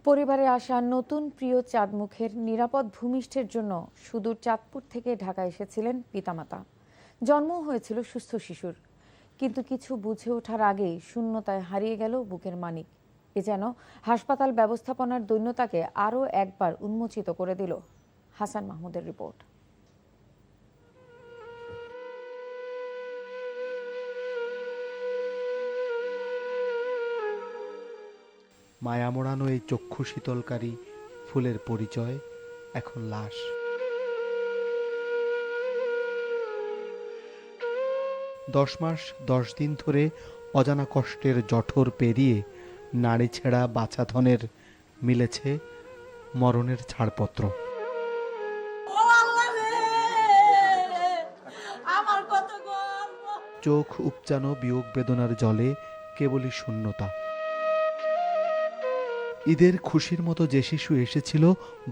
পরিবারে আসা নতুন প্রিয় চাঁদমুখের নিরাপদ ভূমিষ্ঠের জন্য সুদূর চাঁদপুর থেকে ঢাকা এসেছিলেন পিতামাতা। জন্ম হয়েছিল সুস্থ শিশুর, কিন্তু কিছু বুঝে ওঠার আগেই শূন্যতায় হারিয়ে গেল বুকের মানিক। এ যেন হাসপাতাল ব্যবস্থাপনার দৈন্যতাকে আরও একবার উন্মোচিত করে দিল। হাসান মাহমুদের রিপোর্ট। মায়া মোড়ানো এই চক্ষু শীতলকারী ফুলের পরিচয় এখন লাশ। 10 মাস 10 দিন ধরে অজানা কষ্টের জঠর পেরিয়ে নাড়ি ছেঁড়া বাছাধনের মিলেছে মরণের ছাড়পত্র। চোখ উপচানো বিয়োগ বেদনার জলে কেবলই শূন্যতা। ঈদের খুশির মতো যে শিশু এসেছিল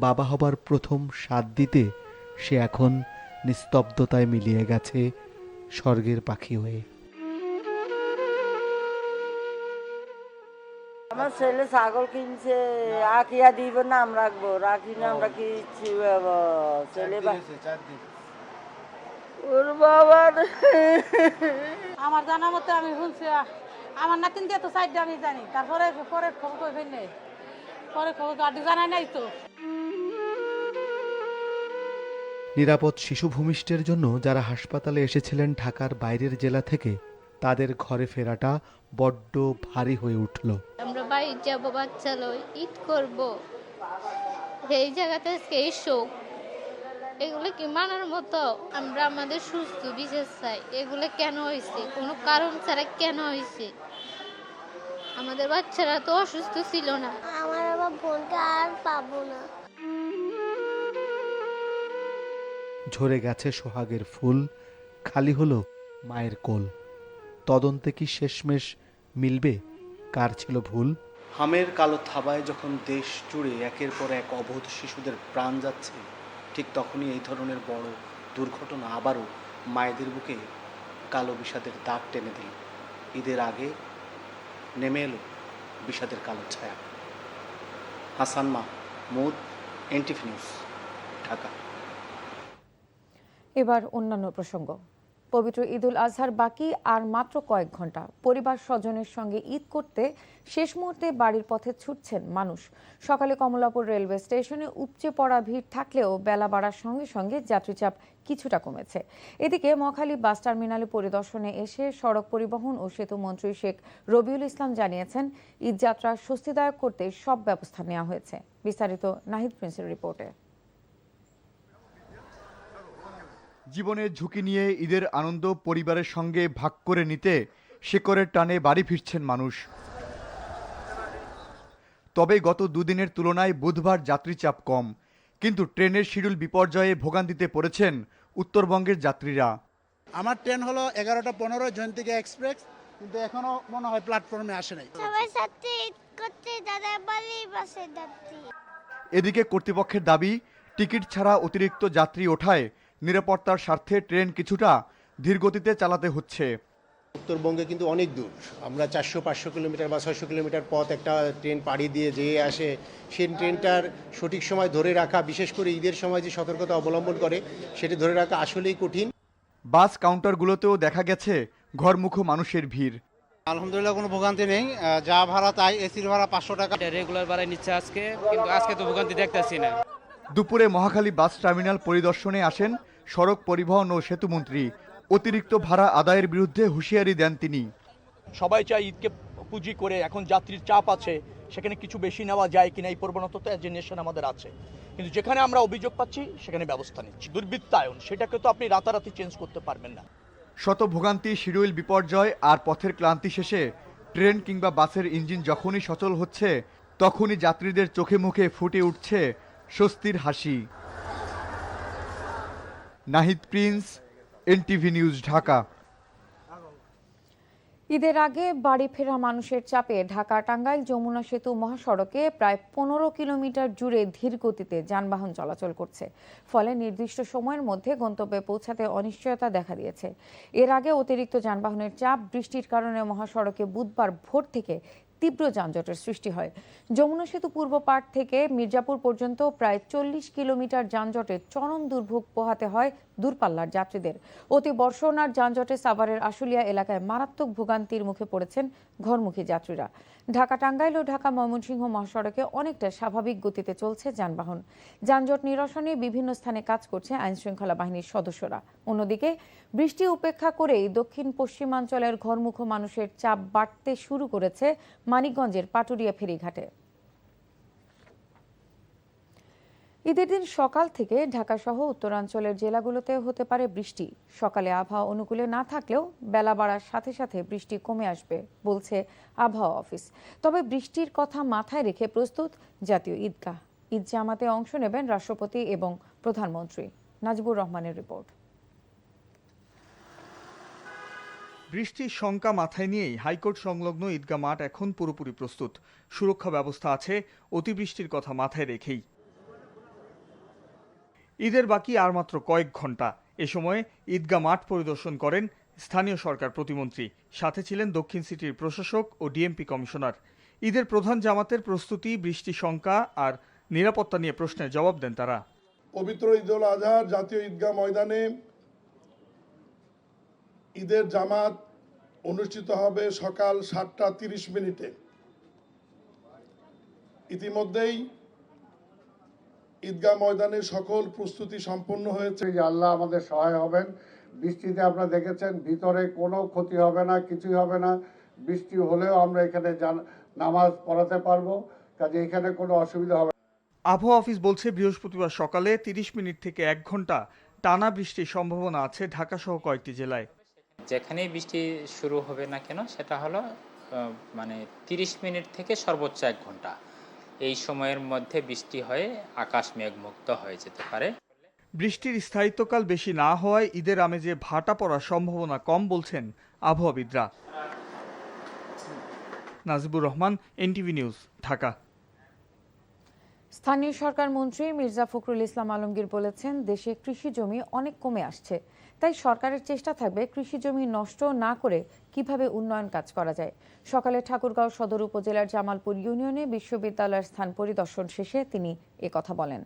বাবা হবার প্রথম স্বাদ দিতে, সে এখন নিস্তব্ধতায় মিলিয়ে গেছে স্বর্গের পাখি হয়ে। আমার ছেলে ছাগল কিনছে, আকিয়া দিব নাম রাখবো, রাখি নাম রাখি ছেলে ওর বাবা। আমার জানা মতে আমি শুনছি আমার নাতিন দিয়ে তো সাইডে আমি জানি, তারপরে পরের খবর কই ফেললে পরের খবর গাড়ি জানাই নাই তো। নিরাপদ শিশু ভূমিষ্ঠের জন্য যারা হাসপাতালে এসেছিলেন ঢাকার বাইরের জেলা থেকে, তাদের ঘরে ফেরাটা বড্ড ভারী হয়ে উঠল। আমরা বাড়ি যাবো, বাচ্চা লই, ঈদ করবো, এই জায়গাতে আজকে এই শোক, এগুলো কি মানার মতো? আমরা আমাদের সুস্থ বিচার চাই। এগুলো কেন হয়েছে? কোনো কারণ ছাড়া কেন হয়েছে? আমাদের বাচ্চারা তো অসুস্থ ছিল না। আমার আবার বোনকে আর পাবো না। ঝরে গেছে সোহাগের ফুল, খালি হলো মায়ের কোল। তদন্তে কি শেষমেশ মিলবে কার ছিল ভুল? হামের কালো থাবায় যখন দেশ জুড়ে একের পর এক অবোধ শিশুদের প্রাণ যাচ্ছে, ঠিক তখনই এই ধরনের বড় দুর্ঘটনা আবারও মায়েদের বুকে কালো বিষাদের দাগ টেনে দিল। ঈদের আগে নেমে এলো বিষাদের কালো ছায়া। Hasan Mahmud, NTV news, Dhaka. এবার অন্যান্য প্রসঙ্গ। পবিত্র ঈদুল আজহার বাকি আর মাত্র কয়েক ঘন্টা। পরিবার স্বজনের সঙ্গে ঈদ করতে শেষ মুহূর্তে বাড়ির পথে ছুটছেন মানুষ। সকালে কমলাপুর রেলওয়ে স্টেশনে উপচে পড়া ভিড় থাকলেও বেলা বাড়ার সঙ্গে সঙ্গে যাত্রীচাপ কিছুটা কমেছে। এদিকে মহাখালী বাস টার্মিনালে পরিদর্শনে এসে সড়ক পরিবহন ও সেতু মন্ত্রী শেখ রবিউল ইসলাম জানিয়েছেন, ঈদযাত্রা স্বস্তিদায়ক করতে সব ব্যবস্থা নেওয়া হয়েছে। বিস্তারিত নাহিদ প্রিন্সের রিপোর্টে। জীবনের ঝুঁকি নিয়ে ঈদের আনন্দ পরিবারের সঙ্গে ভাগ করে নিতে শেকড়ের টানে বাড়ি ফিরছেন মানুষ। তবে গত দুদিনের তুলনায় বুধবার যাত্রী চাপ কম, কিন্তু ট্রেনের শিডিউল বিপর্যয়ে ভোগান্তিতে পড়েছেন উত্তরবঙ্গের যাত্রীরা। আমার ট্রেন হলো 11:15 জয়ন্তিকা এক্সপ্রেস, কিন্তু এখনো মনে হয় প্ল্যাটফর্মে আসে নাই। সবাই সাথে ঈদ করতে দাদা বলি বাসে যাচ্ছি। এদিকে কর্তৃপক্ষের দাবি, টিকিট ছাড়া অতিরিক্ত যাত্রী ওঠায় নিরাপত্তার স্বার্থে ট্রেন কিছুটা ধীরগতিতে চালাতে হচ্ছে। উত্তরবঙ্গে কিন্তু অনেক দূর, আমরা 400-500 কিলোমিটার বা 600 কিলোমিটার পথ একটা ট্রেন পাড়ি দিয়ে যেয়ে আসে। সেই ট্রেনটার সঠিক সময় ধরে রাখা, বিশেষ করে ঈদের সময় যে সতর্কতা অবলম্বন করে, সেটি ধরে রাখা আসলেই কঠিন। বাস কাউন্টারগুলোতেও দেখা গেছে ঘরমুখো মানুষের ভিড়। আলহামদুলিল্লাহ কোনো ভোগান্তি নেই, যা ভাড়া তাই। এসির ভাড়া 500 টাকা রেগুলার ভাড়ায় নিচ্ছে আজকে, কিন্তু আজকে তো ভোগান্তি দেখতেছি না। দুপুরে মহাখালী বাস টার্মিনাল পরিদর্শনে আসেন সড়ক পরিবহন ও সেতু মন্ত্রী। অতিরিক্ত ভাড়া আদায়ের বিরুদ্ধে হুঁশিয়ারি দেন তিনি। সবাই চাই ঈদকে পুঁজি করে, এখন যাত্রীর চাপ আছে, সেখানে কিছু বেশি নেওয়া যায় কিনা এই প্রবণতা জেনারেশন আমাদের আছে, কিন্তু যেখানে আমরা অভিযোগ পাচ্ছি সেখানে ব্যবস্থা নিচ্ছি। দুর্বৃত্তায়ন, সেটাকে তো আপনি রাতারাতি চেঞ্জ করতে পারবেন না। শত ভোগান্তি, শিডিউল বিপর্যয় আর পথের ক্লান্তি শেষে ট্রেন কিংবা বাসের ইঞ্জিন যখনই সচল হচ্ছে, তখনই যাত্রীদের চোখে মুখে ফুটে উঠছে স্বস্তির হাসি। Nahid Prince, NTV news, Dhaka. ঈদের আগে বাড়ি ফেরা মানুষের চাপে ঢাকা টাঙ্গাইল যমুনা সেতু মহাসড়কে প্রায় 15 কিলোমিটার জুড়ে ধীর গতিতে যানবাহন চলাচল করছে। ফলে নির্দিষ্ট সময়ের মধ্যে গন্তব্যে পৌঁছাতে অনিশ্চয়তা দেখা দিয়েছে। এর আগে অতিরিক্ত যানবাহনের চাপ, বৃষ্টির কারণে মহাসড়কে বুধবার ভোর থেকে তীব্র যানজটের সৃষ্টি হয়। যমুনা সেতু পূর্ব পাড় থেকে মির্জাপুর পর্যন্ত প্রায় 40 কিলোমিটার যানজটে চরম দুর্ভোগ পোহাতে হয় দূরপাল্লার যাত্রীদের। অতি বর্ষণার যানজটে সাভারের আশুলিয়া এলাকায় মারাত্মক ভোগান্তির মুখে পড়েছেন ঘরমুখী যাত্রীরা। ঢাকা টাঙ্গাইল ও ঢাকা ময়মনসিংহ মহাসড়কে অনেকটা স্বাভাবিক গতিতে চলছে যানবাহন। যানজট নিরসনে বিভিন্ন স্থানে কাজ করছে আইনশৃঙ্খলা বাহিনীর সদস্যরা। অন্যদিকে বৃষ্টি উপেক্ষা করেই দক্ষিণ পশ্চিমাঞ্চলের ঘরমুখো মানুষের চাপ বাড়তে শুরু করেছে মানিকগঞ্জের পাটুরিয়া ফেরিঘাটে। ঈদের দিন সকাল থেকে ঢাকা সহ উত্তরাঞ্চলের জেলাগুলোতে হতে পারে বৃষ্টি। সকালে আবহাওয়া অনুকূলে না থাকলেও বেলা বাড়ার সাথে সাথে বৃষ্টি কমে আসবে বলছে আবহাওয়া অফিস। তবে বৃষ্টির কথা মাথায় রেখে প্রস্তুত জাতীয় ঈদগাহ। ঈদ জামাতে অংশ নেবেন রাষ্ট্রপতি এবং প্রধানমন্ত্রী। নাজিবুর রহমানের রিপোর্ট। বৃষ্টির শঙ্কা মাথায় নিয়েই হাইকোর্ট সংলগ্ন ঈদগাহ মাঠ এখন পুরোপুরি প্রস্তুত। সুরক্ষা ব্যবস্থা আছে অতিবৃষ্টির কথা মাথায় রেখেই। ঈদের বাকি আর মাত্র কয়েক ঘন্টা। এ সময়ে ঈদগাহ মাঠ পরিদর্শন করেন স্থানীয় সরকার প্রতিমন্ত্রী, সাথে ছিলেন দক্ষিণ সিটির প্রশাসক ও ডিএমপি কমিশনার। ঈদের প্রধান জামাতের প্রস্তুতি, বৃষ্টি শঙ্কা আর নিরাপত্তা নিয়ে প্রশ্নের জবাব দেন তারা। পবিত্র ঈদুল আজহার জাতীয় ঈদগাহ ময়দানে ঈদের জামাত অনুষ্ঠিত হবে সকাল 7:30। ইতিমধ্যেই ঈদগাহ ময়দানে সকল প্রস্তুতি সম্পন্ন হয়েছে। আল্লাহ আমাদের সহায় হবেন। বৃষ্টিতে আপনারা দেখেছেন ভিতরে কোনো ক্ষতি হবে না, কিছুই হবে না। বৃষ্টি হলেও আমরা এখানে নামাজ পড়াতে পারবো, কাজে এখানে কোনো অসুবিধা হবে না। আবহাওয়া অফিস বলছে বৃহস্পতিবার সকালে 30 মিনিট থেকে 1 ঘন্টা টানা বৃষ্টির সম্ভাবনা আছে ঢাকা সহ কয়েকটি জেলায়। যেখানেই বৃষ্টি শুরু হবে না কেন সেটা হলো 30 মিনিট থেকে সর্বোচ্চ 1 ঘন্টা। এই সময়ের মধ্যে বৃষ্টি হয়ে আকাশ মেঘমুক্ত হয়ে যেতে পারে। বৃষ্টির স্থায়িত্বকাল বেশি না হওয়ায় ঈদের আমেজে ভাটা পড়ার সম্ভাবনা কম বলছেন আবহাওয়াবিদরা। Najibur Rahman, NTV news, Dhaka. স্থানীয় সরকার মন্ত্রী মির্জা ফখরুল ইসলাম আলমগীর বলেছেন, দেশে কৃষি জমি অনেক কমে আসছে, তাই সরকারের চেষ্টা থাকবে কৃষি জমি নষ্ট না করে কিভাবে উন্নয়ন কাজ করা যায়। সকালে ঠাকুরগাঁও সদর উপজেলার জামালপুর ইউনিয়নে বিশ্ববিদ্যালয়ের স্থান পরিদর্শন শেষে তিনি কথা বলেন।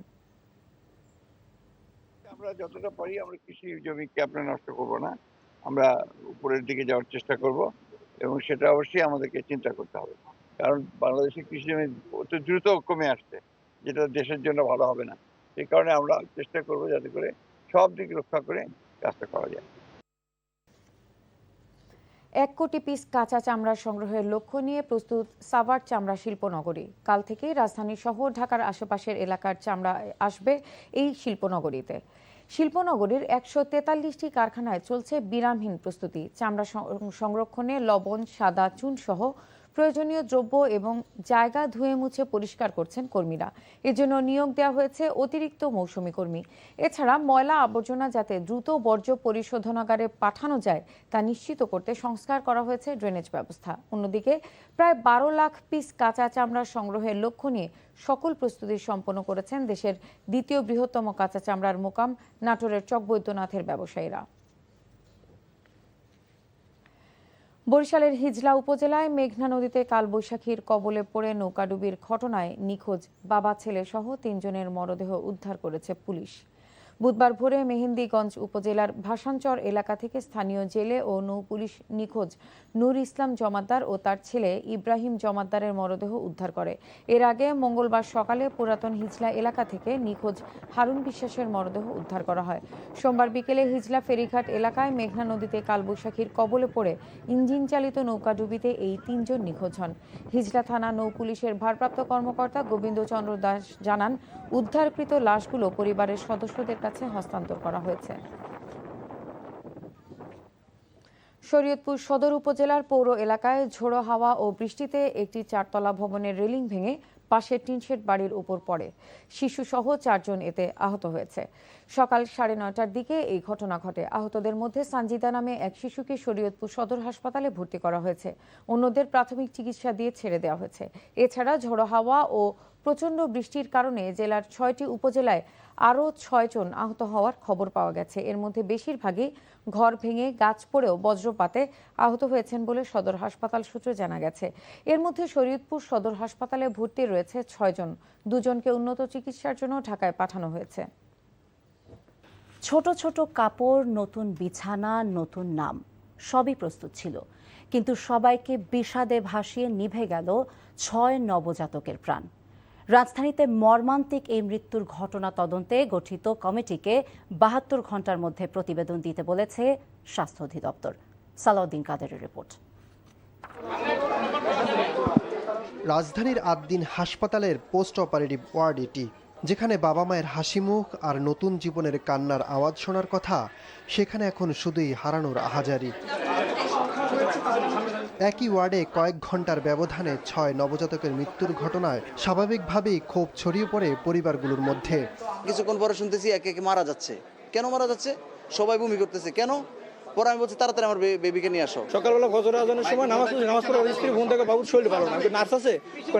আমরা যতটা পারি আমরা কৃষি জমিকে আমরা নষ্ট করব না, আমরা উপরের দিকে যাওয়ার চেষ্টা করব এবং সেটা অবশ্যই আমাদেরকে চিন্তা করতে হবে, কারণ বাংলাদেশের কৃষি জমি অত দ্রুত কমে আসছে, যেটা দেশের জন্য ভালো হবে না। সেই কারণে আমরা চেষ্টা করব যাতে করে সব দিক রক্ষা করে কাজটা করা যায়। 1 কোটি পিস কাঁচা চামড়া সংগ্রহের লক্ষ্য নিয়ে প্রস্তুত সাভার চামড়া শিল্পনগরী। কাল থেকেই রাজধানী সহ ঢাকার আশেপাশের এলাকার চামড়া আসবে এই শিল্পনগরীতে। শিল্পনগরীর 143টি কারখানায় চলছে বিরামহীন প্রস্তুতি। চামড়া সংরক্ষণে লবণ, সাদা চুন সহ প্রয়োজনীয় দ্রব্য এবং জায়গা ধুয়ে মুছে পরিষ্কার করছেন কর্মীরা। এজন্য নিয়োগ দেওয়া হয়েছে অতিরিক্ত মৌসুমী কর্মী। এছাড়া ময়লা আবর্জনা যাতে দ্রুত বর্জ্য পরিশোধনাগারে পাঠানো যায় তা নিশ্চিত করতে সংস্কার করা হয়েছে ড্রেনেজ ব্যবস্থা। অন্যদিকে প্রায় 12 লাখ পিস কাঁচা চামড়া সংগ্রহের লক্ষ্য নিয়ে সকল প্রস্তুতি সম্পন্ন করেছেন দেশের দ্বিতীয় বৃহত্তম কাঁচা চামড়ার মোকাম নাটোরের চকবৈদ্যনাথের ব্যবসায়ীরা। বরিশালের হিজলা উপজেলায় মেঘনা নদীতে কালবৈশাখীর কবলে পড়ে নৌকাডুবির ঘটনায় নিখোঁজ বাবা ছেলে সহ 3 জনের মরদেহ উদ্ধার করেছে পুলিশ। বুধবার ভোরে মেহেন্দিগঞ্জ উপজেলার ভাসানচর এলাকা থেকে স্থানীয় জেলে ও নৌপুলিশ নিখোঁজ নূর ইসলাম জমাদ্দার ও তার ছেলে ইব্রাহিম জমাদ্দারের মরদেহ উদ্ধার করে। এর আগে মঙ্গলবার সকালে পুরাতন হিজলা এলাকা থেকে নিখোঁজ হারুন বিশ্বাসের মরদেহ উদ্ধার করা হয়। সোমবার বিকেলে হিজলা ফেরিঘাট এলাকায় মেঘনা নদীতে কালবৈশাখীর কবলে পড়ে ইঞ্জিন চালিত নৌকাডুবিতে এই 3 জন নিখোঁজ হন। হিজলা থানা নৌপুলিশের ভারপ্রাপ্ত কর্মকর্তা গোবিন্দচন্দ্র দাস জানান, উদ্ধারকৃত লাশগুলো পরিবারের সদস্যদের কাছে হস্তান্তর করা হয়েছে। শরীয়তপুর সদর উপজেলার পৌর এলাকায় ঝোড়ো হাওয়া ও বৃষ্টিতে একটি 4তলা ভবনের রেলিং ভেঙে পাশের টিনশেড বাড়ির উপর পড়ে। শিশুসহ 4 জন এতে আহত হয়েছে। সকাল 9:30টার দিকে এই ঘটনা ঘটে। আহতদের মধ্যে সানজিদা নামে এক শিশুকে শরীয়তপুর সদর হাসপাতালে ভর্তি করা হয়েছে। অন্যদের প্রাথমিক চিকিৎসা দিয়ে ছেড়ে দেওয়া হয়েছে। এছাড়া ঝোড়ো হাওয়া ও প্রচণ্ড বৃষ্টির কারণে জেলার 6টি উপজেলায় আরও 6 জন আহত হওয়ার খবর পাওয়া গেছে। এর মধ্যে বেশিরভাগই ঘর ভেঙে গাছ পড়েও বজ্রপাতে আহত হয়েছেন বলে সদর হাসপাতাল সূত্রে জানা গেছে। এর মধ্যে শরীয়তপুর সদর হাসপাতালে ভর্তি রয়েছে 6 জন, 2 জনকে উন্নত চিকিৎসার জন্য ঢাকায় পাঠানো হয়েছে। ছোট ছোট কাপড়, নতুন বিছানা, নতুন নাম সবই প্রস্তুত ছিল, কিন্তু সবাইকে বিষাদে ভাসিয়ে নিভে গেল 6 নবজাতকের প্রাণ। রাজধানীতে মর্মান্তিক এই মৃত্যুর ঘটনা তদন্তে গঠিত কমিটিকে 72 ঘন্টার মধ্যে প্রতিবেদন দিতে বলেছে স্বাস্থ্য অধিদপ্তর। সালাউদ্দিন কাদেরের রিপোর্ট। রাজধানীর আদ্দিন হাসপাতালের পোস্ট অপারেটিভ ওয়ার্ড এটি, যেখানে বাবা মায়ের হাসিমুখ আর নতুন জীবনের কান্নার আওয়াজ শোনার কথা, সেখানে এখন শুধুই হারানোর আহাজারি। একই ওয়ার্ডে কয়েক ঘন্টার ব্যবধানে 6 নবজাতকের মৃত্যুর ঘটনায় স্বাভাবিকভাবেই ক্ষোভ ছড়িয়ে পড়ে পরিবারগুলোর মধ্যে। কিছুক্ষণ পরে শুনতেছি একে একে মারা যাচ্ছে। কেন মারা যাচ্ছে? সবাই বমি করতেছে। কেন? পরে আমি বলছি তাড়াতাড়ি আমার বেবিকে নিয়ে আসো। সকালবেলা ফজর আজানের সময় নামাজ পড়ে স্ত্রী ফোন থেকে বাবুর শরীর ভালো না, নার্স আছে,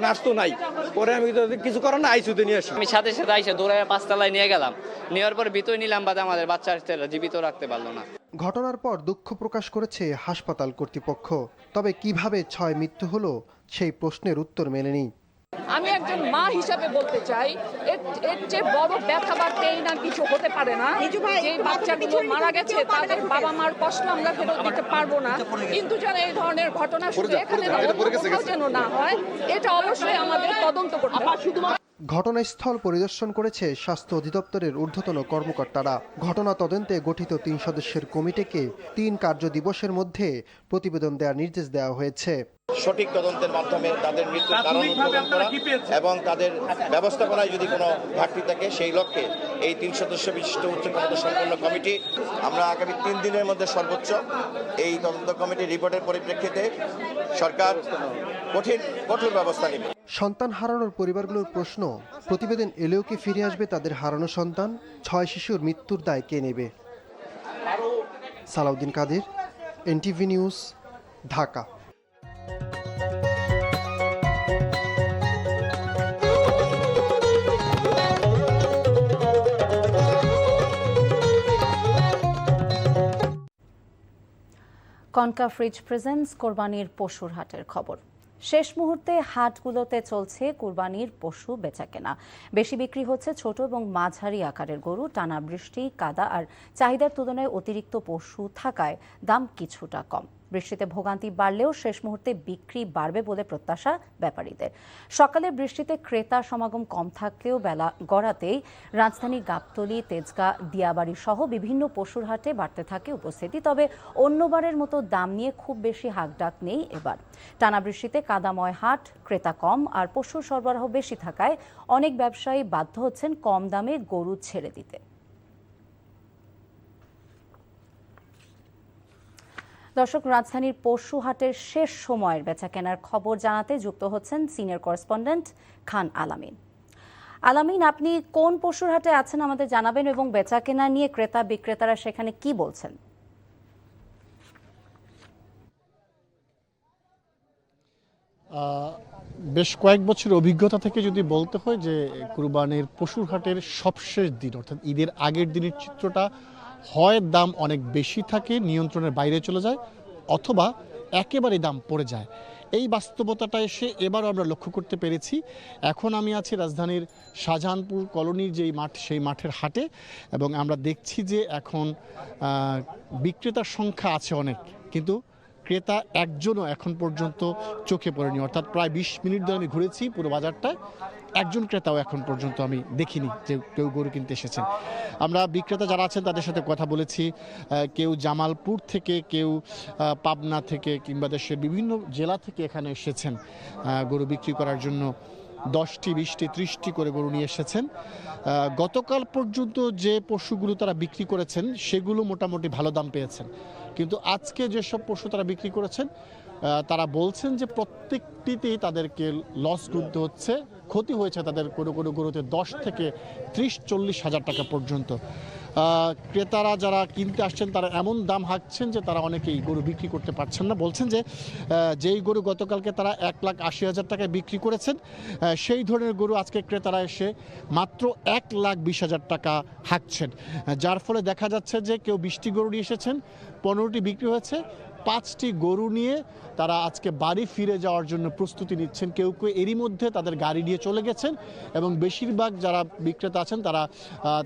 নার্স তো নাই। পরে আমি কিছু করার না আইসিইউতে নিয়ে আসি। আমি সাথে সাথে আইসা দৌড়ায় 5 তলায় নিয়ে গেলাম, নেওয়ার পর ভিতরে নিলাম, বাদে আমাদের বাচ্চাটা জীবিত রাখতে পারলো না। ঘটনার পর দুঃখ প্রকাশ করেছে হাসপাতাল কর্তৃপক্ষ। তবে কিভাবে 6 মৃত্যু হলো সেই প্রশ্নের উত্তর মেলেনি। আমি একজন মা হিসাবে বলতে চাই, এর চেয়ে বড় ব্যথা বা পেইন আর কিছু হতে পারে না। যে বাচ্চাগুলো মারা গেছে তাদের বাবা মার কষ্ট আমরা ফেরত দিতে পারবো না, কিন্তু যেন এই ধরনের ঘটনা শুধু এখানে যেন না হয়, এটা অবশ্যই আমাদের তদন্ত করতে হবে। ঘটনাস্থল পরিদর্শন করেছে স্বাস্থ্য অধিদপ্তরের ঊর্ধ্বতন কর্মকর্তারা। ঘটনা তদন্তে গঠিত 3 সদস্যের কমিটিকে 3 কার্য দিবসের মধ্যে প্রতিবেদন দেওয়ার নির্দেশ দেওয়া হয়েছে। সঠিক তদন্তের মাধ্যমে তাদের মৃত্যুর কারণ উদ্ঘাটন করা এবং তাদের ব্যবস্থাপনায় যদি কোনো ঘাটতি থাকে সেই লক্ষ্যে এই 3 সদস্য বিশিষ্ট উচ্চপদস্থ সম্পন্ন কমিটি আমরা আগামী 3 দিনের মধ্যে সর্বোচ্চ এই তদন্ত কমিটির রিপোর্টের পরিপ্রেক্ষিতে সরকার কঠোর ব্যবস্থা নেবে। সন্তান হারানোর পরিবারগুলোর প্রশ্ন, প্রতিবেদন এলেও কি ফিরে আসবে তাদের হারানো সন্তান? 6 শিশুর মৃত্যুর দায় কে নেবে? Salahuddin Kader, NTV news, Dhaka. Konka fridge presents কোরবানির পশুর হাটের খবর। শেষ মুহূর্তে হাটগুলোতে চলছে কোরবানির পশু বেচাকেনা। বেশি বিক্রি হচ্ছে ছোট এবং মাঝারি আকারের গরু। টানা বৃষ্টি, কাদা আর চাহিদার তুলনায় অতিরিক্ত পশু থাকায় দাম কিছুটা কম। বৃষ্টিতে ভোগান্তি বাড়লেও শেষ মুহূর্তে বিক্রি বাড়বে বলে প্রত্যাশা ব্যাপারীদের। সকালে বৃষ্টিতে ক্রেতা সমাগম কম থাকলেও বেলা গড়াতেই রাজধানীর গাবতলী, তেজগাঁ, দিয়াবাড়ি সহ বিভিন্ন পশুর হাটে বাড়তে থাকে উপস্থিতি। তবে অন্যবারের মতো দাম নিয়ে খুব বেশি হাকডাক নেই এবার। টানা বৃষ্টিতে কাদাময় হাট, ক্রেতা কম আর পশুর সরবরাহ বেশি থাকায় অনেক ব্যবসায়ী বাধ্য হচ্ছেন কম দামে গরু ছেড়ে দিতে। দর্শক, রাজধানীর পশু হাটের শেষ সময়ের বেচাকেনার খবর জানাতে যুক্ত হচ্ছেন সিনিয়র করেসপন্ডেন্ট খান আলামিন। আলামিন, আপনি কোন পশুর হাটে আছেন আমাদের জানাবেন এবং বেচাকেনা নিয়ে ক্রেতা বিক্রেতারা সেখানে কি বলছেন? বেশ কয়েক বছর অভিজ্ঞতা থেকে যদি বলতে হয় যে কুরবানির পশুর হাটের সবশেষ দিন অর্থাৎ ঈদের আগের দিনের চিত্রটা হয় দাম অনেক বেশি থাকে, নিয়ন্ত্রণের বাইরে চলে যায়, অথবা একেবারে দাম পড়ে যায়। এই বাস্তবতাটা এসে এবারও আমরা লক্ষ্য করতে পেরেছি। এখন আমি আছি রাজধানীর শাহজাহানপুর কলোনির যেই মাঠ, সেই মাঠের হাটে, এবং আমরা দেখছি যে এখন বিক্রেতার সংখ্যা আছে অনেক, কিন্তু ক্রেতা একজনও এখন পর্যন্ত চোখে পড়েনি। অর্থাৎ প্রায় 20 মিনিট ধরে আমি ঘুরেছি পুরো বাজারটায়, একজন ক্রেতাও এখন পর্যন্ত আমি দেখিনি যে কেউ গরু কিনতে এসেছেন। আমরা বিক্রেতা যারা আছেন তাদের সাথে কথা বলেছি, কেউ জামালপুর থেকে, কেউ পাবনা থেকে, কিংবা দেশের বিভিন্ন জেলা থেকে এখানে এসেছেন গরু বিক্রি করার জন্য। 10টি, 20টি, 30টি করে গরু নিয়ে এসেছেন। গতকাল পর্যন্ত যে পশুগুলো তারা বিক্রি করেছেন সেগুলো মোটামুটি ভালো দাম পেয়েছেন, কিন্তু আজকে যেসব পশু তারা বিক্রি করেছেন তারা বলছেন যে প্রত্যেকটিতেই তাদেরকে লস গুনতে হচ্ছে, ক্ষতি হয়েছে তাদের কোনো কোনো গরুতে 10 থেকে 30-40 হাজার টাকা পর্যন্ত। ক্রেতারা যারা কিনতে আসছেন তারা এমন দাম হাঁকছেন যে তারা অনেকেই গরু বিক্রি করতে পারছেন না। বলছেন যে যেই গরু গতকালকে তারা 1,80,000 টাকায় বিক্রি করেছেন, সেই ধরনের গরু আজকে ক্রেতারা এসে মাত্র 1,20,000 টাকা হাঁকছেন, যার ফলে দেখা যাচ্ছে যে কেউ 20টি গরু নিয়ে এসেছেন, 15টি বিক্রি হয়েছে, 5টি গরু নিয়ে তারা আজকে বাড়ি ফিরে যাওয়ার জন্য প্রস্তুতি নিচ্ছেন। কেউ কেউ এরই মধ্যে তাদের গাড়ি নিয়ে চলে গেছেন এবং বেশিরভাগ যারা বিক্রেতা আছেন তারা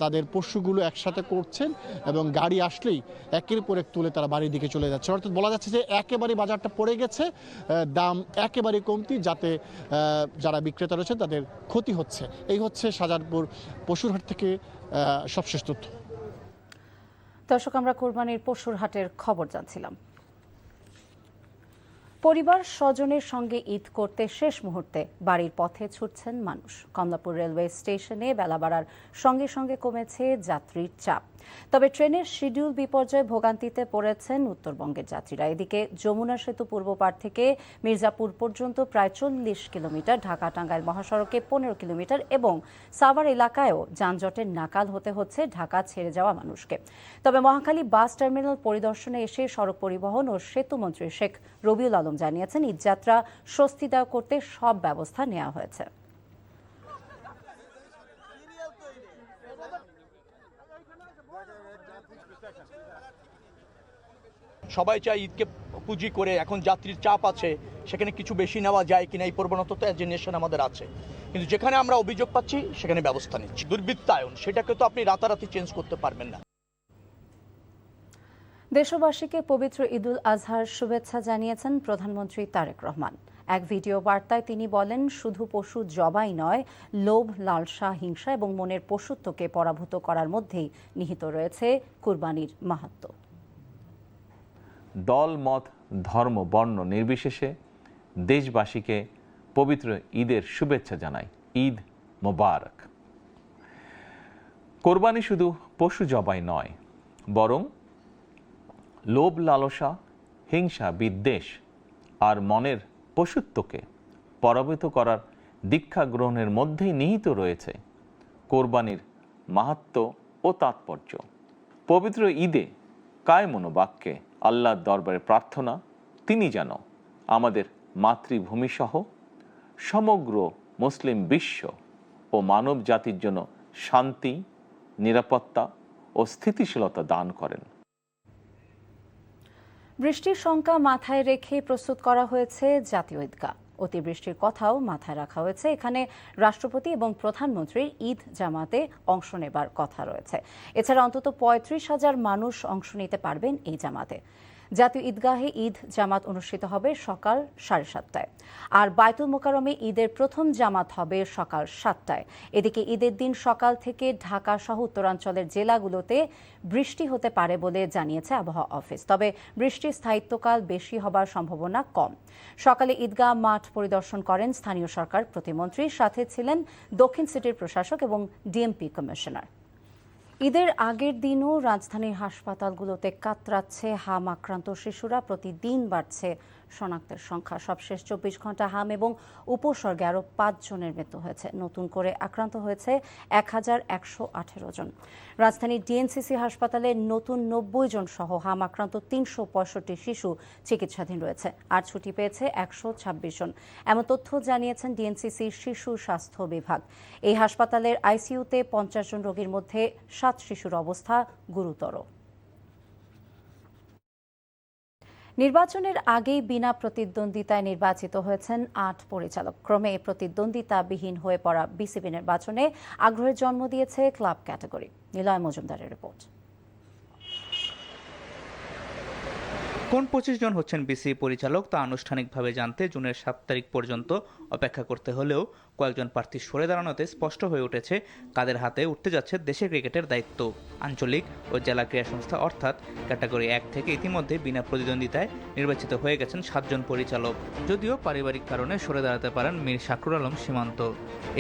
তাদের পশুগুলো একসাথে করছেন এবং গাড়ি আসলেই একের পর এক তুলে তারা বাড়ির দিকে চলে যাচ্ছে। অর্থাৎ বলা যাচ্ছে যে একেবারে বাজারটা পড়ে গেছে, দাম একেবারে কমতি, যাতে যারা বিক্রেতা রয়েছেন তাদের ক্ষতি হচ্ছে। এই হচ্ছে শাহজাহানপুর পশুর হাট থেকে সবশেষ তথ্য। দর্শক, আমরা কোরবানির পশুর হাটের খবর জানছিলাম। পরিবার স্বজনের সঙ্গে ঈদ করতে শেষ মুহূর্তে বাড়ির পথে ছুটছেন মানুষ। কমলাপুর রেলওয়ে স্টেশনে বেলা বাড়ার সঙ্গে সঙ্গে কমেছে যাত্রীর চাপ, তবে ট্রেনের শিডিউল বিপর্যয়ে ভোগান্তিতে পড়েছেন উত্তরবঙ্গের যাত্রীরা। এদিকে যমুনা সেতু পূর্ব পাড় থেকে মির্জাপুর পর্যন্ত প্রায় 40 কিলোমিটার, ঢাকা টাঙ্গাইল মহাসড়কে 15 কিলোমিটার এবং সাভার এলাকায়ও যানজটের নাকাল হতে হচ্ছে ঢাকা ছেড়ে যাওয়া মানুষকে। তবে মহাখালী বাস টার্মিনাল পরিদর্শনে এসে সড়ক পরিবহন ও সেতু মন্ত্রী শেখ রবিউল আলম জানিয়েছেন, ঈদযাত্রা স্বস্তিদায়ক করতে সব ব্যবস্থা নেওয়া হয়েছে। সবাই চায় ঈদকে পুঁজি করে, এখন যাত্রীর চাপ আছে, সেখানে কিছু বেশি নেওয়া যায় কিনা এই প্রবণতা তো এজেন্সিয়ান আমাদের আছে, কিন্তু যেখানে আমরা অভিযোগ পাচ্ছি সেখানে ব্যবস্থা নিচ্ছি। দুর্বৃত্তায়ন সেটাকে তো আপনি রাতারাতি চেঞ্জ করতে পারবেন না। দেশবাসীকে পবিত্র ঈদুল আজহার শুভেচ্ছা জানিয়েছেন প্রধানমন্ত্রী তারেক রহমান। এক ভিডিও বার্তায় তিনি বলেন, শুধু পশু জবাই নয়, লোভ, লালসা, হিংসা এবং মনের পশুত্বকে পরাভূত করার মধ্যেই নিহিত রয়েছে কুরবানির মাহাত্ম্য। দল, মত, ধর্ম, বর্ণ নির্বিশেষে দেশবাসীকে পবিত্র ঈদের শুভেচ্ছা জানাই। ঈদ মোবারক। কোরবানি শুধু পশু জবাই নয়, বরং লোভ, লালসা, হিংসা, বিদ্বেষ আর মনের পশুত্বকে পরাভূত করার দীক্ষা গ্রহণের মধ্যেই নিহিত রয়েছে কোরবানির মাহাত্ম্য ও তাৎপর্য। পবিত্র ঈদে কায় মনোবাক্যে আল্লাহর দরবারে প্রার্থনা, তিনি যেন আমাদের মাতৃভূমি সহ সমগ্র মুসলিম বিশ্ব ও মানব জাতির জন্য শান্তি, নিরাপত্তা ও স্থিতিশীলতা দান করেন। বৃষ্টির শঙ্কা মাথায় রেখে প্রস্তুত করা হয়েছে জাতীয় ঈদগাহ। অতিবৃষ্টির কথাও মাথায় রাখা হয়েছে। এখানে রাষ্ট্রপতি এবং প্রধানমন্ত্রীর ঈদ জামাতে অংশ নেবার কথা রয়েছে। এছাড়া অন্তত 35,000 মানুষ অংশ নিতে পারবেন এই জামাতে। জাতীয় ঈদগাহে ঈদ জামাত অনুষ্ঠিত হবে সকাল 7:30টায়, আর বায়তুল মোকাররমে ঈদের প্রথম জামাত হবে সকাল 7টায়। এদিকে ঈদের দিন সকাল থেকে ঢাকা সহ উত্তরাঞ্চলের জেলাগুলোতে বৃষ্টি হতে পারে বলে জানিয়েছে আবহাওয়া অফিস, তবে বৃষ্টির স্থায়িত্বকাল বেশি হবার সম্ভাবনা কম। সকালে ঈদগাহ মাঠ পরিদর্শন করেন স্থানীয় সরকার প্রতিমন্ত্রী, সাথে ছিলেন দক্ষিণ সিটির প্রশাসক এবং ডিএমপি কমিশনার। ঈদের আগের দিনও রাজধানীর হাসপাতালগুলোতে কাতরাচ্ছে হাম আক্রান্ত শিশুরা। প্রতিদিন বাড়ছে শনাক্তের সংখ্যা। সবশেষ 24 ঘন্টা হাম এবং উপসর্গে আরও 5 জনের মৃত্যু হয়েছে। নতুন করে আক্রান্ত হয়েছে 1118 জন। রাজধানীর ডিএনসিসি হাসপাতালে নতুন 90 জন সহ হাম আক্রান্ত 365 শিশু চিকিৎসাধীন রয়েছে, আর ছুটি পেয়েছে 126 জন। এমন তথ্য জানিয়েছেন ডিএনসিসির শিশু স্বাস্থ্য বিভাগ। এই হাসপাতালের আইসিইউতে 50 জন রোগীর মধ্যে 7 শিশুর অবস্থা গুরুতর। নির্বাচনের আগেই বিনা প্রতিদ্বন্দ্বিতায় নির্বাচিত হয়েছেন 8 পরিচালক। ক্রমে প্রতিদ্বন্দ্বিতাবিহীন হয়ে পড়া বিসিবি নির্বাচনে আগ্রহের জন্ম দিয়েছে ক্লাব ক্যাটাগরি। নিলয় মজুমদারের রিপোর্ট। কোন 25 জন হচ্ছেন বিসিবি পরিচালক তা আনুষ্ঠানিকভাবে জানতে জুনের 7 তারিখ পর্যন্ত অপেক্ষা করতে হলেও কয়েকজন প্রার্থী সরে দাঁড়ানোতে স্পষ্ট হয়ে উঠেছে কাদের হাতে উঠতে যাচ্ছে দেশের ক্রিকেটের দায়িত্ব। আঞ্চলিক ও জেলা ক্রীড়া সংস্থা অর্থাৎ ক্যাটাগরি 1 থেকে ইতিমধ্যে বিনা প্রতিদ্বন্দ্বিতায় নির্বাচিত হয়ে গেছেন 7 জন পরিচালক। যদিও পারিবারিক কারণে সরে দাঁড়াতে পারেন মীর শাকরুল আলম সীমান্ত।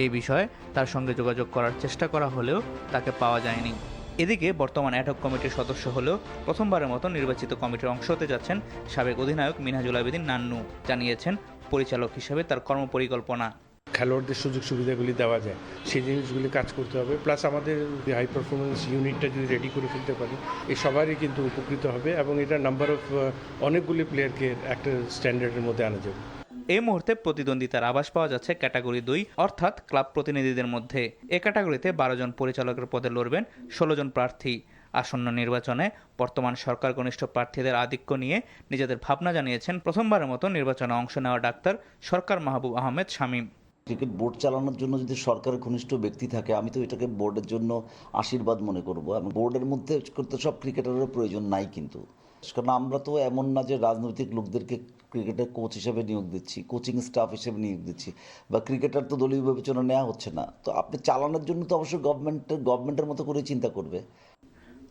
এই বিষয়ে তার সঙ্গে যোগাযোগ করার চেষ্টা করা হলেও তাকে পাওয়া যায়নি। এদিকে বর্তমান অ্যাডহক কমিটির সদস্য হলেও প্রথমবারের মতো নির্বাচিত কমিটির অংশ হতে যাচ্ছেন সাবেক অধিনায়ক মিনহাজুল আবেদিন নান্নু। জানিয়েছেন পরিচালক হিসেবে তার কর্মপরিকল্পনা। খেলোয়াড়দের সুযোগ সুবিধাগুলি দেওয়া যায় সেই জিনিসগুলি কাজ করতে হবে, প্লাস আমাদের হাই পারফরমেন্স ইউনিটটা যদি রেডি করে ফেলতে পারি এই সবারই কিন্তু উপকৃত হবে এবং এটা নাম্বার অফ অনেকগুলি প্লেয়ারকে একটা স্ট্যান্ডার্ডের মধ্যে আনা যাবে। এই মুহূর্তে প্রতিদ্বন্দ্বিতার আভাস পাওয়া যাচ্ছে ক্যাটাগরি 2 অর্থাৎ ক্লাব প্রতিনিধিদের মধ্যে। এ ক্যাটাগরিতে 12 জন পরিচালকের পদে লড়বেন 16 জন প্রার্থী। আসন্ন নির্বাচনে বর্তমান সরকার ঘনিষ্ঠ প্রার্থীদের আধিক্য নিয়ে নিজেদের ভাবনা জানিয়েছেন প্রথমবারের মতো নির্বাচনে অংশ নেওয়া ডাক্তার সরকার মাহবুব আহমেদ শামীম। ক্রিকেট বোর্ড চালানোর জন্য যদি সরকারের ঘনিষ্ঠ ব্যক্তি থাকে আমি তো এটাকে বোর্ডের জন্য আশীর্বাদ মনে করব। এবং বোর্ডের মধ্যে করতে সব ক্রিকেটারেরও প্রয়োজন নাই, কিন্তু কারণ আমরা তো এমন না যে রাজনৈতিক লোকদেরকে ক্রিকেটের কোচ হিসেবে নিয়োগ দিচ্ছি, কোচিং স্টাফ হিসেবে নিয়োগ দিচ্ছি, বা ক্রিকেটার তো দলীয় বিবেচনা নেওয়া হচ্ছে না। তো আপনি চালানোর জন্য তো অবশ্যই গভর্নমেন্টের মতো করে চিন্তা করবে।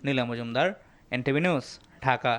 নীলা মজুমদার, এনটিভি নিউজ, ঢাকা।